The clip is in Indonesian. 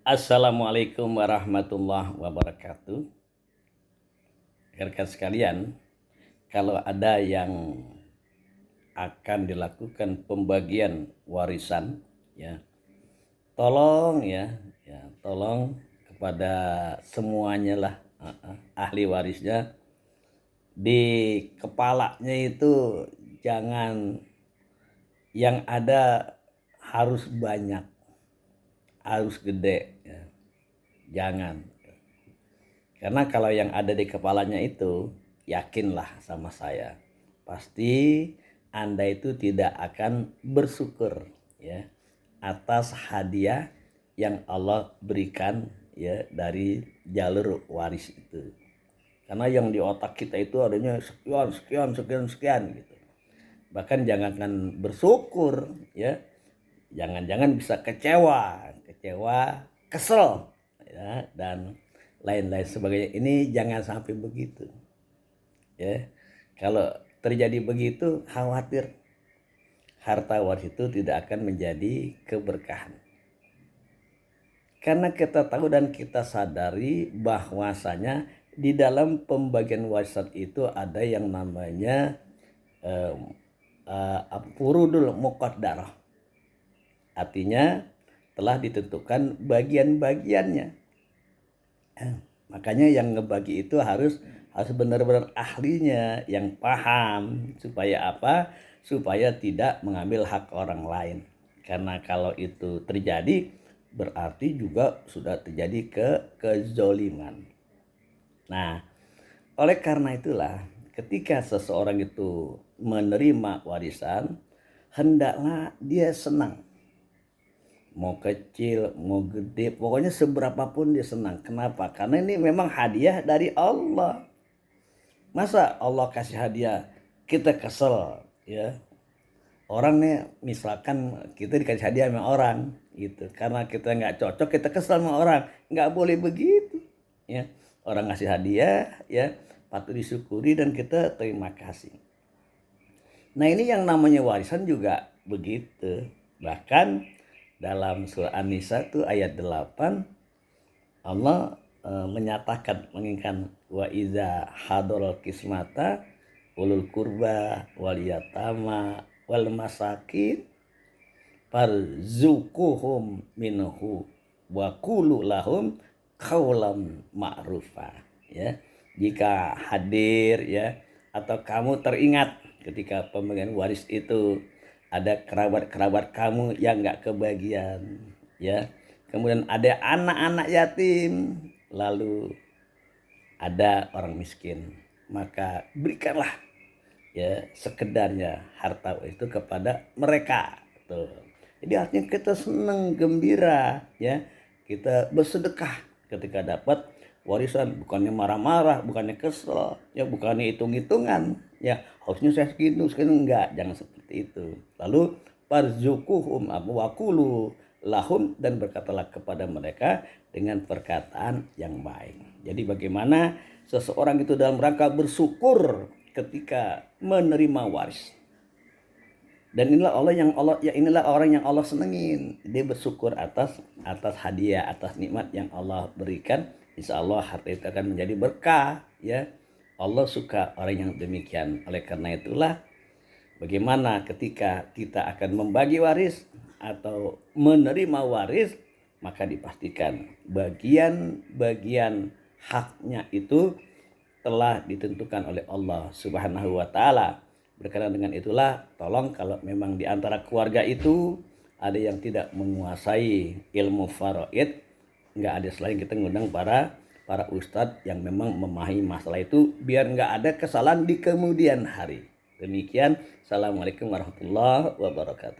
Assalamualaikum warahmatullahi wabarakatuh. Rekan sekalian, kalau ada yang akan dilakukan pembagian warisan, ya, tolong kepada semuanya lah, ahli warisnya, di kepalanya itu jangan yang ada harus banyak, harus gede, ya. Jangan. Karena kalau yang ada di kepalanya itu, yakinlah sama saya, pasti Anda itu tidak akan bersyukur, ya, atas hadiah yang Allah berikan, ya, dari jalur waris itu. Karena yang di otak kita itu adanya sekian gitu. Bahkan jangankan bersyukur, ya, jangan-jangan bisa kecewa, kesel, ya, dan lain-lain sebagainya. Ini jangan sampai begitu, ya. Kalau terjadi begitu, khawatir harta waris itu tidak akan menjadi keberkahan. Karena kita tahu dan kita sadari bahwasanya di dalam pembagian warisan itu ada yang namanya furudul muqaddarah. Artinya telah ditentukan bagian-bagiannya. Makanya yang ngebagi itu harus benar-benar ahlinya, yang paham. Supaya apa? Supaya tidak mengambil hak orang lain. Karena kalau itu terjadi, berarti juga sudah terjadi kezoliman. Nah, oleh karena itulah ketika seseorang itu menerima warisan, hendaklah dia senang. Mau kecil, mau gede, pokoknya seberapapun dia senang. Kenapa? Karena ini memang hadiah dari Allah. Masa Allah kasih hadiah kita kesel, ya? Orang nih, misalkan kita dikasih hadiah sama orang gitu, karena kita nggak cocok kita kesel sama orang. Nggak boleh begitu, ya. Orang ngasih hadiah, ya, patut disyukuri dan kita terima kasih. Nah, ini yang namanya warisan juga begitu. Bahkan dalam surah An-Nisa itu ayat 8, Allah menyatakan, mengingatkan, wa iza hadorul kismata ulul kurba wal yatama wal masakin farzuquhum minhu wa qulu lahum qaulam ma'rufa, ya. Jika hadir, ya, atau kamu teringat ketika pembagian waris itu ada kerabat-kerabat kamu yang nggak kebagian, ya, kemudian ada anak-anak yatim, lalu ada orang miskin, maka berikanlah, ya, sekedarnya harta itu kepada mereka. Tuh. Jadi artinya kita senang, gembira, ya, kita bersedekah ketika dapat warisan, bukannya marah-marah, bukannya kesel, ya, bukannya hitung-hitungan, ya, harusnya saya segitu, enggak, jangan seperti itu. Lalu parzukuhum wakulu lahum, dan berkatalah kepada mereka dengan perkataan yang baik. Jadi bagaimana seseorang itu dalam rangka bersyukur ketika menerima waris. Dan inilah orang yang Allah senengin. Dia bersyukur atas hadiah, atas nikmat yang Allah berikan. Insya Allah harta itu akan menjadi berkah, ya. Allah suka orang yang demikian. Oleh karena itulah, bagaimana ketika kita akan membagi waris atau menerima waris, maka dipastikan bagian-bagian haknya itu telah ditentukan oleh Allah Subhanahu wa taala. Berkenaan dengan itulah, tolong kalau memang di antara keluarga itu ada yang tidak menguasai ilmu faraid, nggak ada selain kita ngundang para ustadz yang memang memahami masalah itu, biar nggak ada kesalahan di kemudian hari. Demikian, assalamualaikum warahmatullahi wabarakatuh.